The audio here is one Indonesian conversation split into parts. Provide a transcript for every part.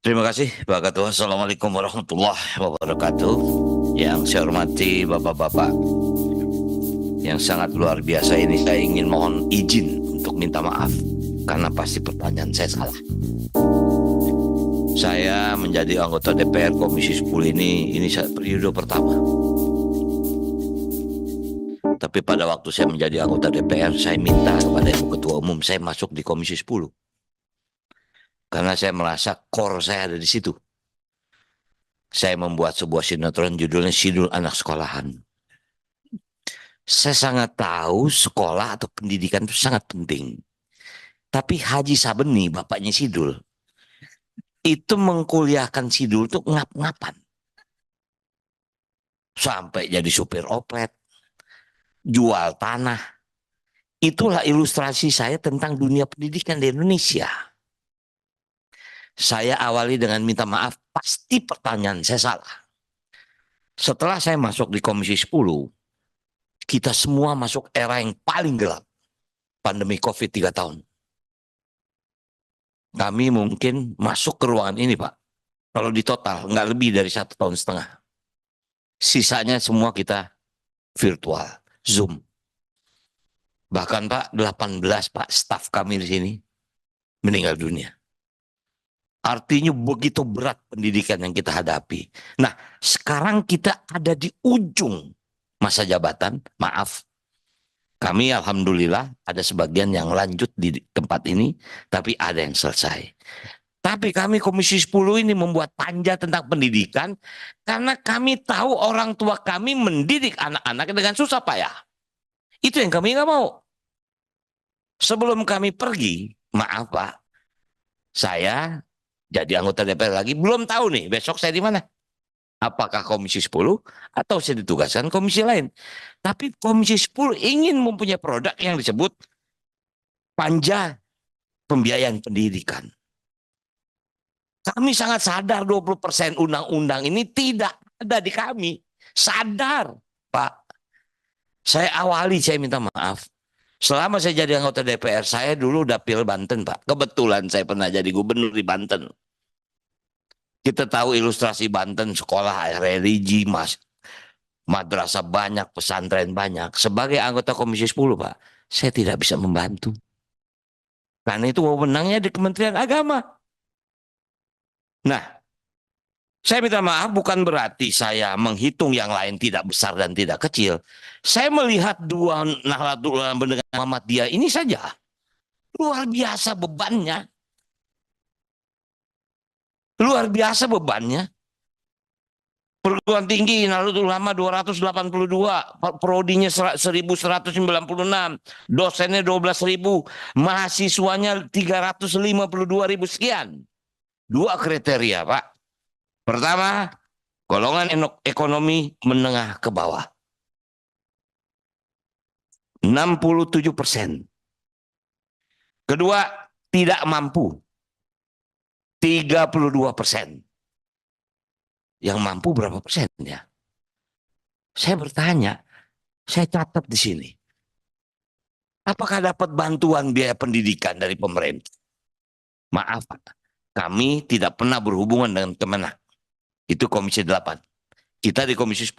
Terima kasih Pak Ketua. Assalamualaikum warahmatullahi wabarakatuh. Yang saya hormati Bapak-Bapak yang sangat luar biasa ini, saya ingin mohon izin untuk minta maaf karena pasti pertanyaan saya salah. Saya menjadi anggota DPR Komisi 10 ini periode pertama. Tapi pada waktu saya menjadi anggota DPR, saya minta kepada Ibu Ketua Umum saya masuk di Komisi 10. Karena saya merasa core saya ada di situ. Saya membuat sebuah sinetron judulnya Sidul Anak Sekolahan. Saya sangat tahu sekolah atau pendidikan itu sangat penting. Tapi Haji Sabeni, bapaknya Sidul, itu mengkuliahkan Sidul itu ngap-ngapan. Sampai jadi supir oplet, jual tanah. Itulah ilustrasi saya tentang dunia pendidikan di Indonesia. Saya awali dengan minta maaf, pasti pertanyaan saya salah. Setelah saya masuk di Komisi 10, kita semua masuk era yang paling gelap. Pandemi COVID 3 tahun. Kami mungkin masuk ke ruangan ini, Pak. Kalau di total, nggak lebih dari 1,5 tahun. Sisanya semua kita virtual, Zoom. Bahkan Pak, 18 Pak, staf kami di sini meninggal dunia. Artinya begitu berat pendidikan yang kita hadapi. Nah, sekarang kita ada di ujung masa jabatan, maaf. Kami alhamdulillah ada sebagian yang lanjut di tempat ini, tapi ada yang selesai. Tapi kami Komisi 10 ini membuat panja tentang pendidikan karena kami tahu orang tua kami mendidik anak-anak dengan susah payah. Itu yang kami nggak mau. Sebelum kami pergi, maaf Pak, saya jadi anggota DPR lagi, belum tahu nih besok saya di mana. Apakah Komisi 10 atau saya ditugaskan komisi lain. Tapi Komisi 10 ingin mempunyai produk yang disebut panja pembiayaan pendidikan. Kami sangat sadar 20% undang-undang ini tidak ada di kami. Sadar, Pak. Saya awali, saya minta maaf. Selama saya jadi anggota DPR, saya dulu dapil Banten, Pak. Kebetulan saya pernah jadi gubernur di Banten. Kita tahu ilustrasi Banten, sekolah religi, madrasah banyak, pesantren banyak. Sebagai anggota Komisi 10, Pak, saya tidak bisa membantu. Karena itu wewenangnya di Kementerian Agama. Nah, saya minta maaf bukan berarti saya menghitung yang lain tidak besar dan tidak kecil. Saya melihat dua Nahdlatul Ulama dengan Muhammadiyah ini saja luar biasa bebannya. Luar biasa bebannya. Perguruan tinggi Nahdlatul Ulama 282, prodinya 1196, dosennya 12.000, mahasiswanya 352.000 sekian. Dua kriteria, Pak. Pertama, golongan ekonomi menengah ke bawah. 67%. Kedua, tidak mampu. 32%. Yang mampu berapa persen ya? Saya bertanya, saya catat di sini. Apakah dapat bantuan biaya pendidikan dari pemerintah? Maaf, Pak. Kami tidak pernah berhubungan dengan Kemenak. Itu Komisi 8. Kita di Komisi 10.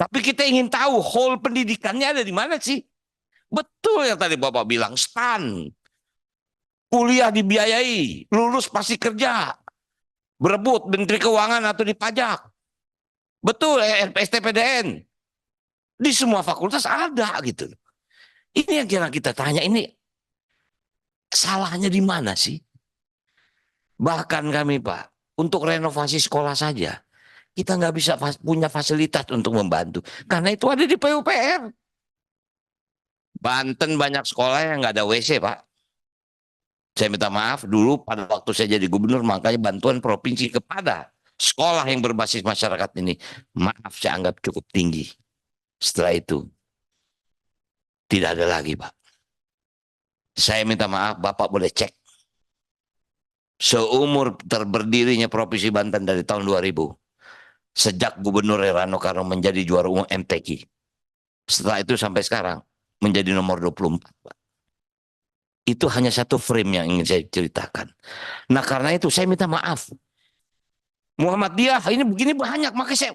Tapi kita ingin tahu whole pendidikannya ada di mana sih? Betul yang tadi Bapak bilang, STAN. Kuliah dibiayai, lulus pasti kerja. Berebut Menteri Keuangan atau di pajak. Betul, STPDN. Di semua fakultas ada gitu. Ini yang kita tanya, ini salahnya di mana sih? Bahkan kami Pak, untuk renovasi sekolah saja, kita nggak bisa punya fasilitas untuk membantu. Karena itu ada di PUPR. Banten banyak sekolah yang nggak ada WC Pak. Saya minta maaf dulu pada waktu saya jadi gubernur, makanya bantuan provinsi kepada sekolah yang berbasis masyarakat ini, maaf saya anggap cukup tinggi. Setelah itu, tidak ada lagi Pak. Saya minta maaf, Bapak boleh cek. Seumur terberdirinya Provinsi Banten dari tahun 2000, sejak Gubernur Rano Karno menjadi juara umum MTQ. Setelah itu sampai sekarang, menjadi nomor 24 Pak. Itu hanya satu frame yang ingin saya ceritakan. Nah karena itu saya minta maaf. Muhammadiyah ini begini banyak, maka saya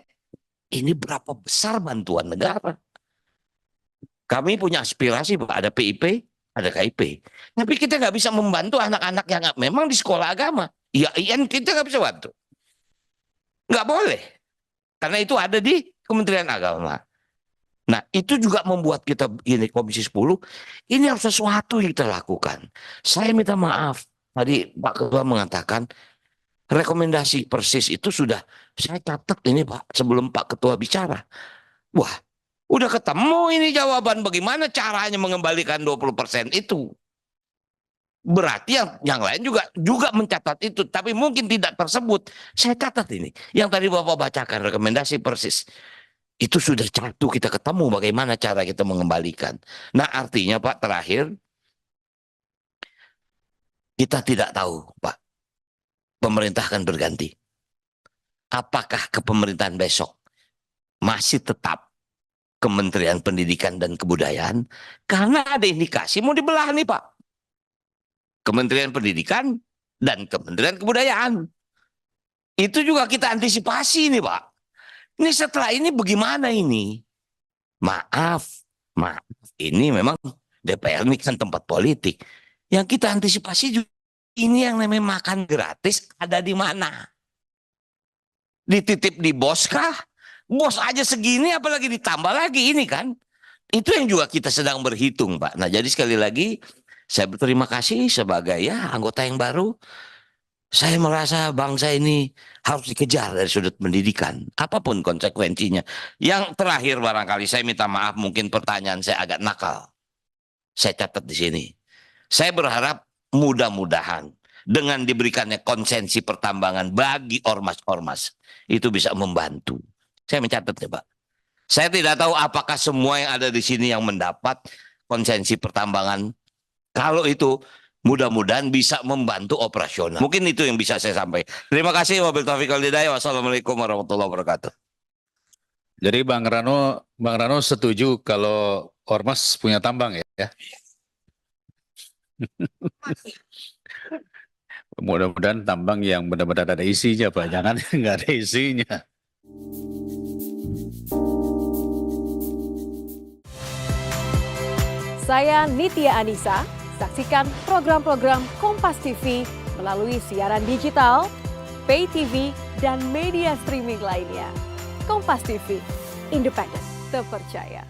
ini berapa besar bantuan negara. Kami punya aspirasi, Pak, ada PIP, ada KIP. Tapi kita nggak bisa membantu anak-anak yang memang di sekolah agama. Ya, kita nggak bisa bantu. Nggak boleh. Karena itu ada di Kementerian Agama. Nah, itu juga membuat kita ini Komisi 10, ini harus sesuatu yang kita lakukan. Saya minta maaf. Tadi Pak Ketua mengatakan rekomendasi persis itu sudah saya catat ini Pak sebelum Pak Ketua bicara. Wah, udah ketemu ini jawaban bagaimana caranya mengembalikan 20% itu. Berarti yang lain juga mencatat itu, tapi mungkin tidak tersebut. Saya catat ini. Yang tadi Bapak bacakan rekomendasi persis. Itu sudah satu kita ketemu bagaimana cara kita mengembalikan. Nah artinya Pak terakhir, kita tidak tahu Pak, pemerintah akan berganti. Apakah kepemerintahan besok masih tetap Kementerian Pendidikan dan Kebudayaan? Karena ada indikasi mau dibelah nih Pak. Kementerian Pendidikan dan Kementerian Kebudayaan. Itu juga kita antisipasi nih Pak. Ini setelah ini bagaimana ini? Maaf, ini memang DPR ini kan tempat politik. Yang kita antisipasi juga ini yang namanya makan gratis ada di mana? Dititip di bos kah? Bos aja segini apalagi ditambah lagi ini kan? Itu yang juga kita sedang berhitung Pak. Nah jadi sekali lagi saya berterima kasih sebagai ya anggota yang baru. Saya merasa bangsa ini harus dikejar dari sudut pendidikan. Apapun konsekuensinya. Yang terakhir barangkali saya minta maaf mungkin pertanyaan saya agak nakal. Saya catat di sini. Saya berharap mudah-mudahan dengan diberikannya konsensi pertambangan bagi ormas-ormas. Itu bisa membantu. Saya mencatat ya Pak. Saya tidak tahu apakah semua yang ada di sini yang mendapat konsensi pertambangan. Kalau itu mudah-mudahan bisa membantu operasional. Mungkin itu yang bisa saya sampaikan. Terima kasih. Wabillahi taufiq wal hidayah. Wassalamualaikum warahmatullahi wabarakatuh. Jadi Bang Rano setuju kalau ormas punya tambang ya? Mudah-mudahan tambang yang benar-benar ada isinya Pak, jangan nggak ada isinya. Saya Nitya Anissa. Saksikan program-program Kompas TV melalui siaran digital, pay TV, dan media streaming lainnya. Kompas TV, independen, terpercaya.